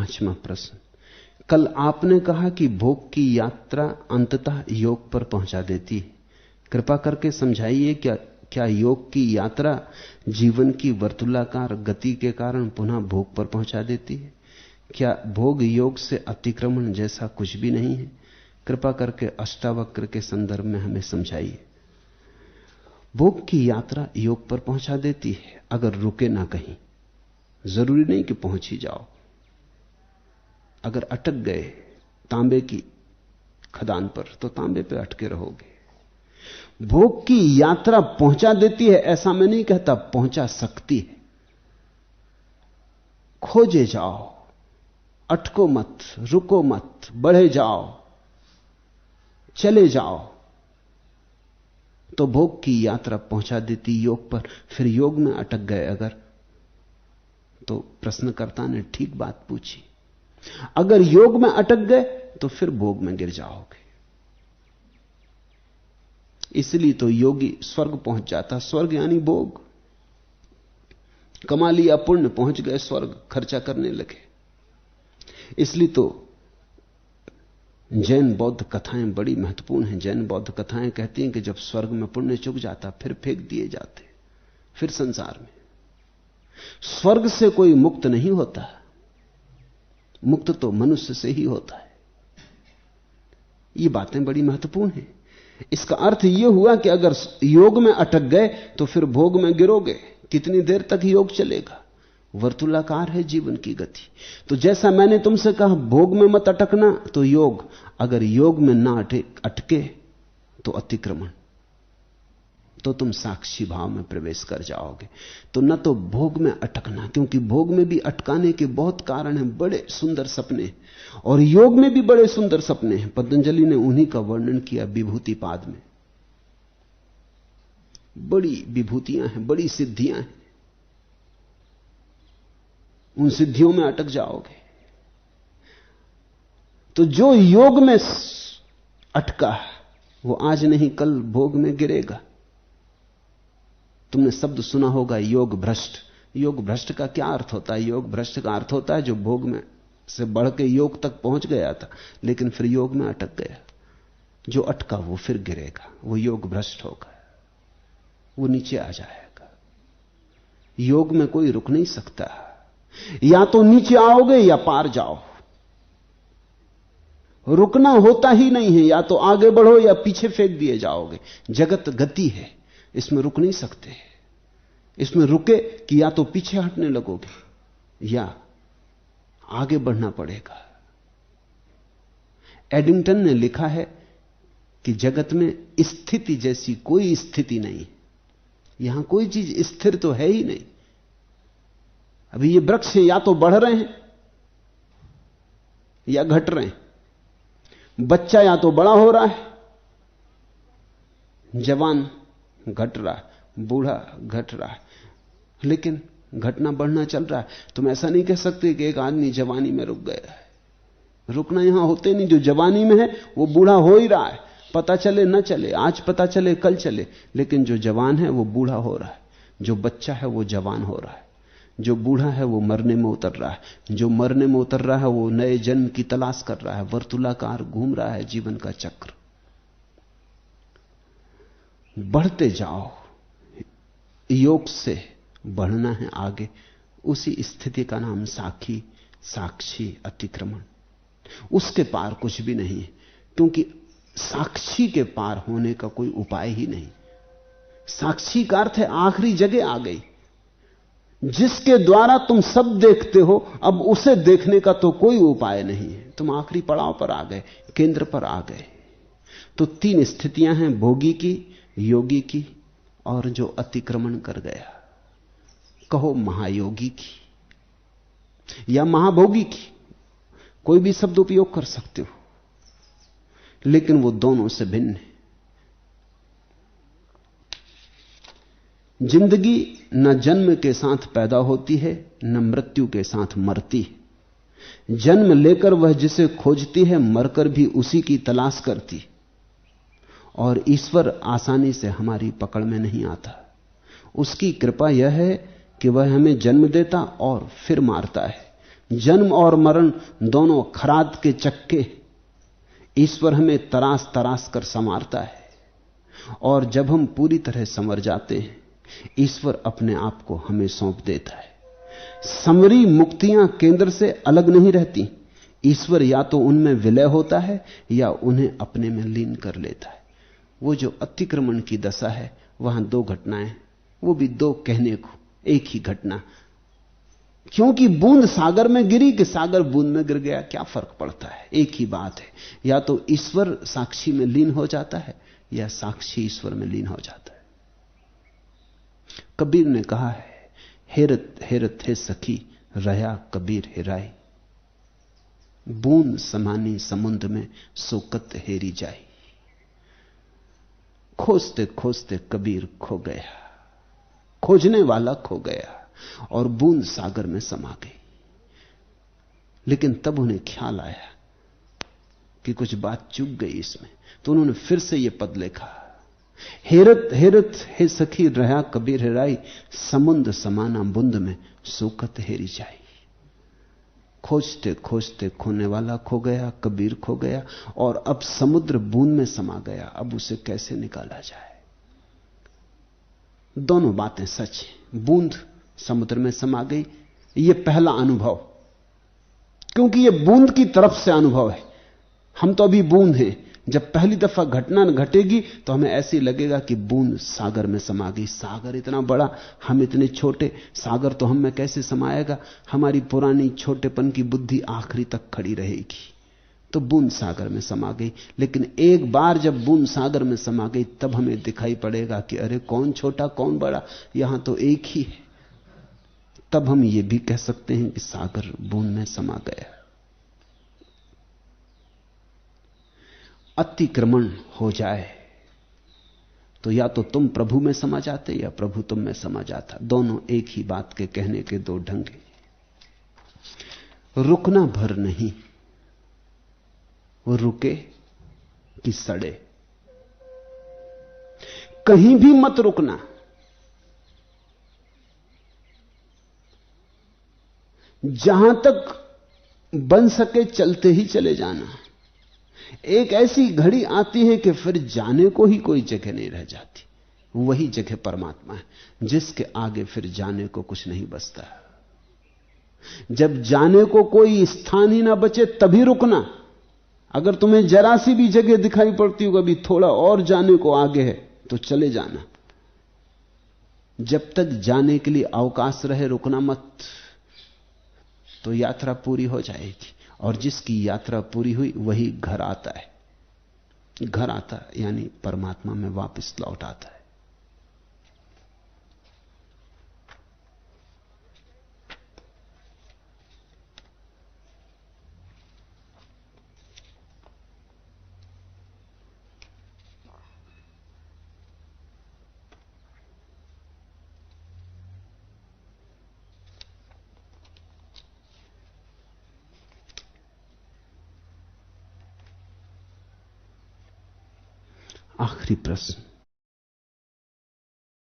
5वां प्रश्न। कल आपने कहा कि भोग की यात्रा अंततः योग पर पहुंचा देती है। कृपा करके समझाइए क्या योग की यात्रा जीवन की वर्तुलाकार गति के कारण पुनः भोग पर पहुंचा देती है? क्या भोग योग से अतिक्रमण जैसा कुछ भी नहीं है? कृपा करके अष्टावक्र के संदर्भ में हमें समझाइए। भोग की यात्रा योग पर पहुंचा देती है अगर रुके ना कहीं। जरूरी नहीं कि पहुंच ही जाओ। अगर अटक गए तांबे की खदान पर तो तांबे पे अटके रहोगे। भोग की यात्रा पहुंचा देती है ऐसा मैं नहीं कहता, पहुंचा सकती है। खोजे जाओ, अटको मत, रुको मत, बढ़े जाओ, चले जाओ, तो भोग की यात्रा पहुंचा देती योग पर। फिर योग में अटक गए अगर, तो प्रश्नकर्ता ने ठीक बात पूछी। अगर योग में अटक गए तो फिर भोग में गिर जाओगे। इसलिए तो योगी स्वर्ग पहुंच जाता। स्वर्ग यानी भोग। कमा लिया पुण्य, पहुंच गए स्वर्ग, खर्चा करने लगे। इसलिए तो जैन बौद्ध कथाएं बड़ी महत्वपूर्ण हैं। जैन बौद्ध कथाएं कहती हैं कि जब स्वर्ग में पुण्य चुक जाता फिर फेंक दिए जाते, फिर संसार में। स्वर्ग से कोई मुक्त नहीं होता, मुक्त तो मनुष्य से ही होता है। ये बातें बड़ी महत्वपूर्ण हैं। इसका अर्थ यह हुआ कि अगर योग में अटक गए तो फिर भोग में गिरोगे। कितनी देर तक योग चलेगा? वर्तुलाकार है जीवन की गति। तो जैसा मैंने तुमसे कहा भोग में मत अटकना, तो योग, अगर योग में ना अटके तो अतिक्रमण, तो तुम साक्षी भाव में प्रवेश कर जाओगे। तो न तो भोग में अटकना, क्योंकि भोग में भी अटकाने के बहुत कारण हैं, बड़े सुंदर सपने, और योग में भी बड़े सुंदर सपने हैं। पतंजलि ने उन्हीं का वर्णन किया विभूति पाद में। बड़ी विभूतियां हैं, बड़ी सिद्धियां हैं। उन सिद्धियों में अटक जाओगे तो जो योग में अटका वो आज नहीं कल भोग में गिरेगा। तुमने शब्द सुना होगा योग भ्रष्ट। योग भ्रष्ट का क्या अर्थ होता है? योग भ्रष्ट का अर्थ होता है जो भोग में से बढ़ के योग तक पहुंच गया था लेकिन फिर योग में अटक गया। जो अटका वो फिर गिरेगा, वो योग भ्रष्ट होगा, वो नीचे आ जाएगा। योग में कोई रुक नहीं सकता। या तो नीचे आओगे या पार जाओ। रुकना होता ही नहीं है। या तो आगे बढ़ो या पीछे फेंक दिए जाओगे। जगत गति है, इसमें रुक नहीं सकते। इसमें रुके कि या तो पीछे हटने लगोगे या आगे बढ़ना पड़ेगा। एडिंगटन ने लिखा है कि जगत में स्थिति जैसी कोई स्थिति नहीं। यहां कोई चीज स्थिर तो है ही नहीं। अभी ये वृक्ष या तो बढ़ रहे हैं या घट रहे हैं। बच्चा या तो बड़ा हो रहा है, जवान घट रहा है, बूढ़ा घट रहा है, लेकिन घटना बढ़ना चल रहा है। तुम ऐसा नहीं कह सकते कि एक आदमी जवानी में रुक गया है। रुकना यहां होते नहीं। जो जवानी में है वो बूढ़ा हो ही रहा है, पता चले न चले, आज पता चले कल चले, लेकिन जो जवान है वो बूढ़ा हो रहा है। जो बच्चा है वो जवान हो रहा है। जो बूढ़ा है वो मरने में उतर रहा है। जो मरने में उतर रहा है वो नए जन्म की तलाश कर रहा है। वर्तुलाकार घूम रहा है जीवन का चक्र। बढ़ते जाओ, योग से बढ़ना है आगे। उसी स्थिति का नाम साखी, साक्षी, अतिक्रमण। उसके पार कुछ भी नहीं है, क्योंकि साक्षी के पार होने का कोई उपाय ही नहीं। साक्षी का अर्थ है आखिरी जगह आ गई। जिसके द्वारा तुम सब देखते हो, अब उसे देखने का तो कोई उपाय नहीं है। तुम आखिरी पड़ाव पर आ गए, केंद्र पर आ गए। तो तीन स्थितियां हैं, भोगी की, योगी की, और जो अतिक्रमण कर गया। कहो महायोगी की या महाभोगी की, कोई भी शब्द उपयोग कर सकते हो, लेकिन वो दोनों से भिन्न है। जिंदगी न जन्म के साथ पैदा होती है, न मृत्यु के साथ मरती है। जन्म लेकर वह जिसे खोजती है, मरकर भी उसी की तलाश करती। और ईश्वर आसानी से हमारी पकड़ में नहीं आता। उसकी कृपा यह है कि वह हमें जन्म देता और फिर मारता है, जन्म और मरण दोनों खराद के चक्के। ईश्वर हमें तराश तराश कर संवारता है, और जब हम पूरी तरह संवर जाते हैं, ईश्वर अपने आप को हमें सौंप देता है। समरी मुक्तियां केंद्र से अलग नहीं रहती। ईश्वर या तो उनमें विलय होता है या उन्हें अपने में लीन कर लेता है। वो जो अतिक्रमण की दशा है, वहां दो घटनाएं, वो भी दो कहने को एक ही घटना। क्योंकि बूंद सागर में गिरी कि सागर बूंद में गिर गया, क्या फर्क पड़ता है, एक ही बात है। या तो ईश्वर साक्षी में लीन हो जाता है या साक्षी ईश्वर में लीन हो जाता है। कबीर ने कहा है, हेरत हेरत है सखी रहा कबीर हेराई, बूंद समानी समुद्र में सोकत हेरी जाई। खोजते खोजते कबीर खो गया, खोजने वाला खो गया और बूंद सागर में समा गई। लेकिन तब उन्हें ख्याल आया कि कुछ बात चूक गई इसमें, तो उन्होंने फिर से यह पद लिखा, हेरत हेरत हे सखी रहा कबीर हेराई, समुद्र समाना बूंद में सोकत हेरी जाई। खोजते खोजते खोने वाला खो गया, कबीर खो गया, और अब समुद्र बूंद में समा गया। अब उसे कैसे निकाला जाए? दोनों बातें सच हैं। बूंद समुद्र में समा गई, यह पहला अनुभव, क्योंकि यह बूंद की तरफ से अनुभव है। हम तो अभी बूंद हैं। जब पहली दफा घटना घटेगी तो हमें ऐसे ही लगेगा कि बूंद सागर में समा गई। सागर इतना बड़ा, हम इतने छोटे, सागर तो हम में कैसे समाएगा? हमारी पुरानी छोटेपन की बुद्धि आखिरी तक खड़ी रहेगी। तो बूंद सागर में समा गई। लेकिन एक बार जब बूंद सागर में समा गई, तब हमें दिखाई पड़ेगा कि अरे कौन छोटा कौन बड़ा, यहां तो एक ही है। तब हम ये भी कह सकते हैं कि सागर बूंद में समा गया। अतिक्रमण हो जाए तो या तो तुम प्रभु में समा जाते या प्रभु तुम में समा जाता। दोनों एक ही बात के कहने के दो ढंग हैं। रुकना भर नहीं, वो रुके कि सड़े। कहीं भी मत रुकना, जहां तक बन सके चलते ही चले जाना। एक ऐसी घड़ी आती है कि फिर जाने को ही कोई जगह नहीं रह जाती। वही जगह परमात्मा है, जिसके आगे फिर जाने को कुछ नहीं बचता। जब जाने को कोई स्थान ही ना बचे तभी रुकना। अगर तुम्हें जरा सी भी जगह दिखाई पड़ती हो, कभी थोड़ा और जाने को आगे है, तो चले जाना। जब तक जाने के लिए अवकाश रहे, रुकना मत, तो यात्रा पूरी हो जाएगी। और जिसकी यात्रा पूरी हुई वही घर आता है। घर आता यानी परमात्मा में वापस लौट आता है। आखिरी प्रश्न,